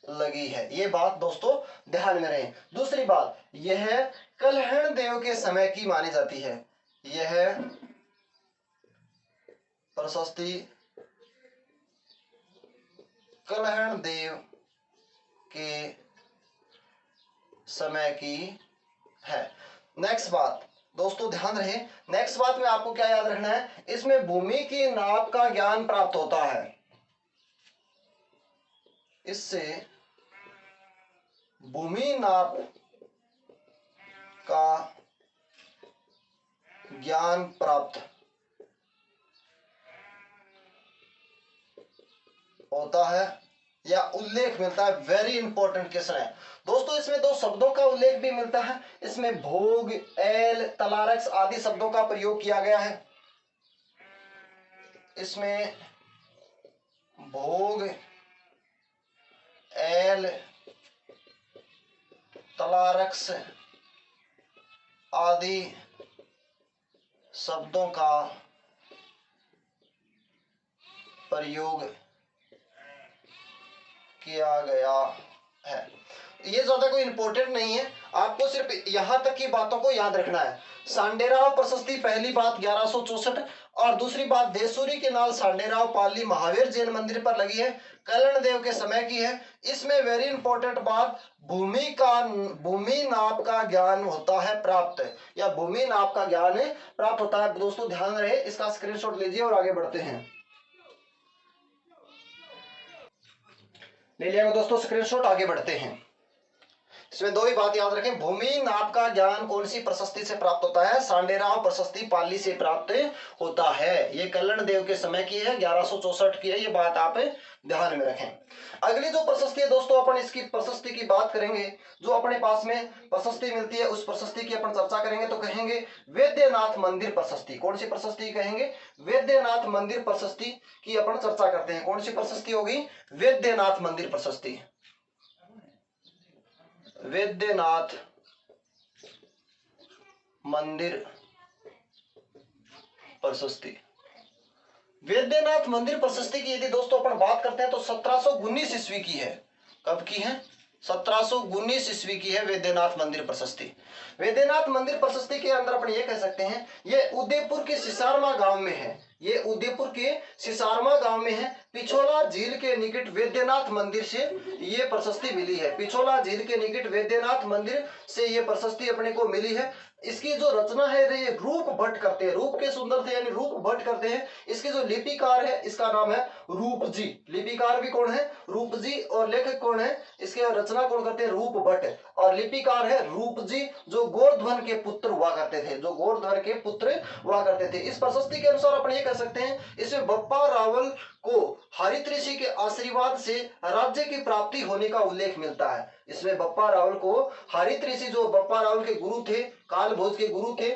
लगी है। ये बात दोस्तों ध्यान में रहे। दूसरी बात, यह कल्याण देव के समय की मानी जाती है। यह प्रशस्ति कल्याण देव के समय की है। नेक्स्ट बात दोस्तों ध्यान रहे, नेक्स्ट बात में आपको क्या याद रखना है, इसमें भूमि की नाप का ज्ञान प्राप्त होता है। इससे भूमि नाप का ज्ञान प्राप्त होता है या उल्लेख मिलता है। वेरी इंपॉर्टेंट क्वेश्चन है दोस्तों। इसमें दो शब्दों का उल्लेख भी मिलता है। इसमें भोग, एल, तलारक्स आदि शब्दों का प्रयोग किया गया है। इसमें भोग, एल, तलारक्स आदि शब्दों का प्रयोग किया गया है। ये ज्यादा कोई इंपॉर्टेंट नहीं है, आपको सिर्फ यहां तक की बातों को याद रखना है। सांडेराव प्रशस्ति पहली बात 1164 और दूसरी बात देसूरी के नाल सांडेराव पाली महावीर जैन मंदिर पर लगी है, कल्याण देव के समय की है। इसमें वेरी इंपॉर्टेंट बात, भूमि नाप का ज्ञान होता है प्राप्त, या भूमि नाप का ज्ञान प्राप्त होता है। दोस्तों ध्यान रहे, इसका स्क्रीनशॉट लीजिए और आगे बढ़ते हैं। ले लिया दोस्तों स्क्रीनशॉट, आगे बढ़ते हैं। इसमें दो ही बात याद रखें, भूमि नाप का ज्ञान कौन सी प्रशस्ति से प्राप्त होता है, सांडेराव प्रशस्ति पाली से प्राप्त होता है। ये कल्याण देव के समय की है, 1164 की है, ये बात आप ध्यान में रखें। अगली जो प्रशस्ति है दोस्तों, अपन इसकी प्रशस्ति की बात करेंगे। जो अपने पास में प्रशस्ति मिलती है उस प्रशस्ति की अपन चर्चा करेंगे तो कहेंगे वैद्यनाथ मंदिर प्रशस्ति। कौन सी प्रशस्ति कहेंगे, वैद्यनाथ मंदिर प्रशस्ति की अपन चर्चा करते हैं। कौन सी प्रशस्ति होगी, वैद्यनाथ मंदिर प्रशस्ति। वैद्यनाथ मंदिर प्रशस्ति। वैद्यनाथ मंदिर प्रशस्ति की यदि दोस्तों अपन बात करते हैं तो 1719 ईस्वी की है। कब की है? 1719 ईस्वी की है वैद्यनाथ मंदिर प्रशस्ति। वैद्यनाथ मंदिर प्रशस्ति के अंदर अपन ये कह सकते हैं ये उदयपुर के सिसारमा गांव में है। ये उदयपुर के सिसारमा गांव में है। पिछोला झील के निकट वैद्यनाथ मंदिर से ये प्रशस्ति मिली है। पिछोला झील के निकट वैद्यनाथ मंदिर से ये प्रशस्ति अपने को मिली है। इसकी जो रचना है ये रूप भट्ट करते हैं। रूप के सुंदर थे यानी रूप भट्ट करते हैं। इसके जो लिपिकार है इसका नाम है रूप जी। लिपिकार भी कौन है? रूप जी। और लेखक कौन है? इसके रचना कौन करते हैं? रूप भट्ट। और लिपिकार है रूप जी, जो गोवर्धन के पुत्र हुआ करते थे। जो गोवर्धन के पुत्र हुआ करते थे। इस प्रशस्ति के अनुसार अपन ये कह सकते हैं इसमें बप्पा रावल को हरित ऋषि के आशीर्वाद से राज्य की प्राप्ति होने का उल्लेख मिलता है। इसमें बप्पा रावल को हरित ऋषि, जो बप्पा रावल के गुरु थे, काल भोज के गुरु थे,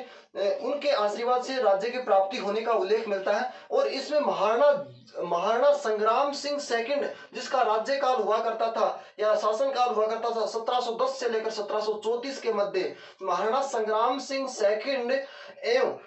उनके आशीर्वाद से राज्य की प्राप्ति होने का उल्लेख मिलता है। और इसमें महाराणा संग्राम सिंह सेकंड, जिसका राज्यकाल हुआ करता था या शासनकाल हुआ करता था 1710 से लेकर 1734 के मध्य, महाराणा संग्राम सिंह सेकंड एवं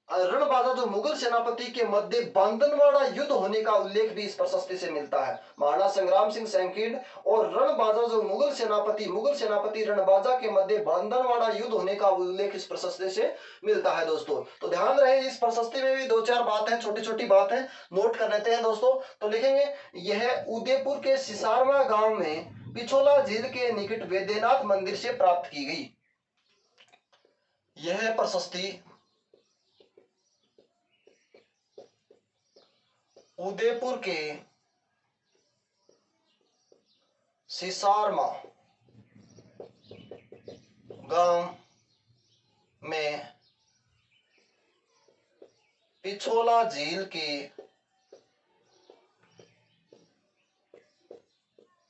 रणबाजा जो मुगल सेनापति के मध्य बांदनवाड़ा युद्ध होने का उल्लेख भी इस प्रशस्ति से मिलता है। महाराणा संग्राम सिंह सेकंड और रणबाजा जो मुगल सेनापति रणबाजा के मध्य बांदनवाड़ा युद्ध होने का उल्लेख इस प्रशस्ति से मिलता है दोस्तों। तो ध्यान रहे इस प्रशस्ति में भी दो चार बात है, छोटी छोटी बात है, नोट कर लेते हैं दोस्तों। तो लिखेंगे यह उदयपुर के सिसारमा गांव में पिछोला झील के निकट वैद्यनाथ मंदिर से प्राप्त की गई। यह प्रशस्ति उदयपुर के सिसारमा गांव में पिछोला झील के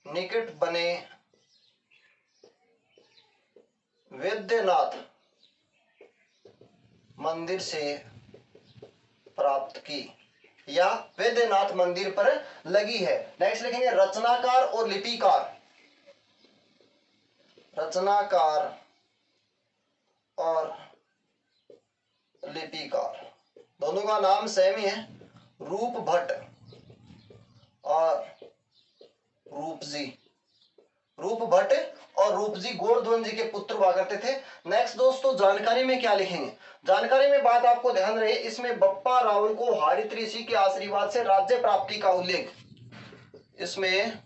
निकट बने वैद्यनाथ मंदिर से प्राप्त की या वैद्यनाथ मंदिर पर लगी है। नेक्स्ट लिखेंगे रचनाकार और लिपिकार। रचनाकार और लिपिकार दोनों का नाम सेम ही है, रूप भट्ट और रूपजी। रूप भट्ट और रूपजी गोवर्धन जी के पुत्र हुआ करते थे। नेक्स्ट दोस्तों जानकारी में क्या लिखेंगे? जानकारी में बात आपको ध्यान रहे, इसमें बप्पा रावल को हरित ऋषि के आशीर्वाद से राज्य प्राप्ति का उल्लेख। इसमें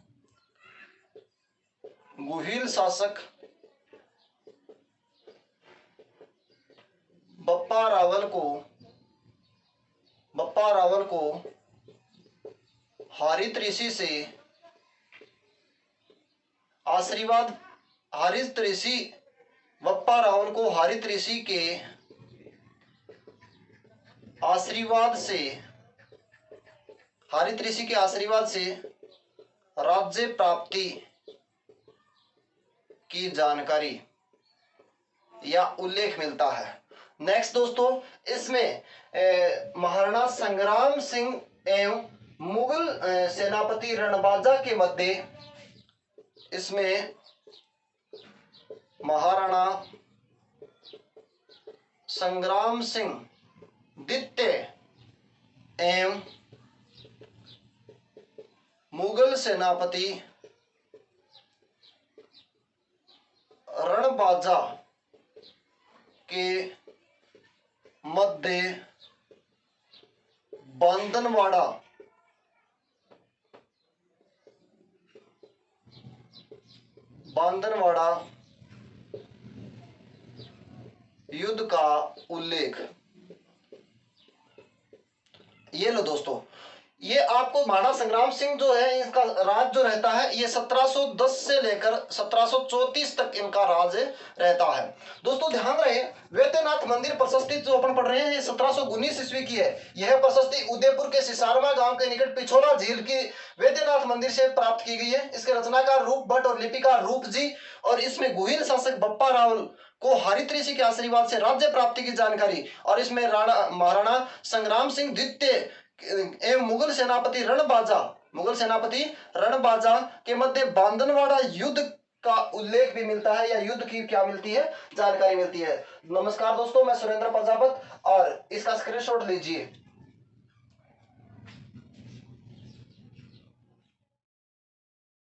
गुहिल शासक बप्पा रावल को हरित ऋषि से आशीर्वाद, हरित ऋषि बप्पा रावल को हरित ऋषि के आशीर्वाद से, हरित ऋषि के आशीर्वाद से राज्य प्राप्ति की जानकारी या उल्लेख मिलता है। नेक्स्ट दोस्तों इसमें महाराणा संग्राम सिंह एवं मुगल सेनापति रणबाजा के मध्य, इसमें महाराणा संग्राम सिंह द्वितीय एवं मुगल सेनापति रणबाजा के मध्य बांदनवाड़ा युद्ध का उल्लेख। ये लो दोस्तों, ये आपको महाराणा संग्राम सिंह जो है इसका राज जो रहता है ये 1710 से लेकर 1734 तक इनका राज रहता है। दोस्तों ध्यान रहे वैद्यनाथ मंदिर प्रशस्ति जो अपन पढ़ रहे हैं ये 1719 ईस्वी की है। यह प्रशस्ति उदयपुर के सिसारमा गांव के निकट पिछोला झील की वैद्यनाथ मंदिर से प्राप्त की गई है। इसके रचनाकार रूप भट्ट और लिपिकार रूप जी, और इसमें गुहिल शासक बप्पा रावल को हरित ऋषि के आशीर्वाद से राज्य प्राप्ति की जानकारी, और इसमें महाराणा संग्राम सिंह द्वितीय एवं मुगल सेनापति रणबाजा के मध्य बांदनवाड़ा युद्ध का उल्लेख भी मिलता है या युद्ध की क्या मिलती है? जानकारी मिलती है। नमस्कार दोस्तों, मैं सुरेंद्र प्रजापत और इसका स्क्रीनशॉट लीजिए।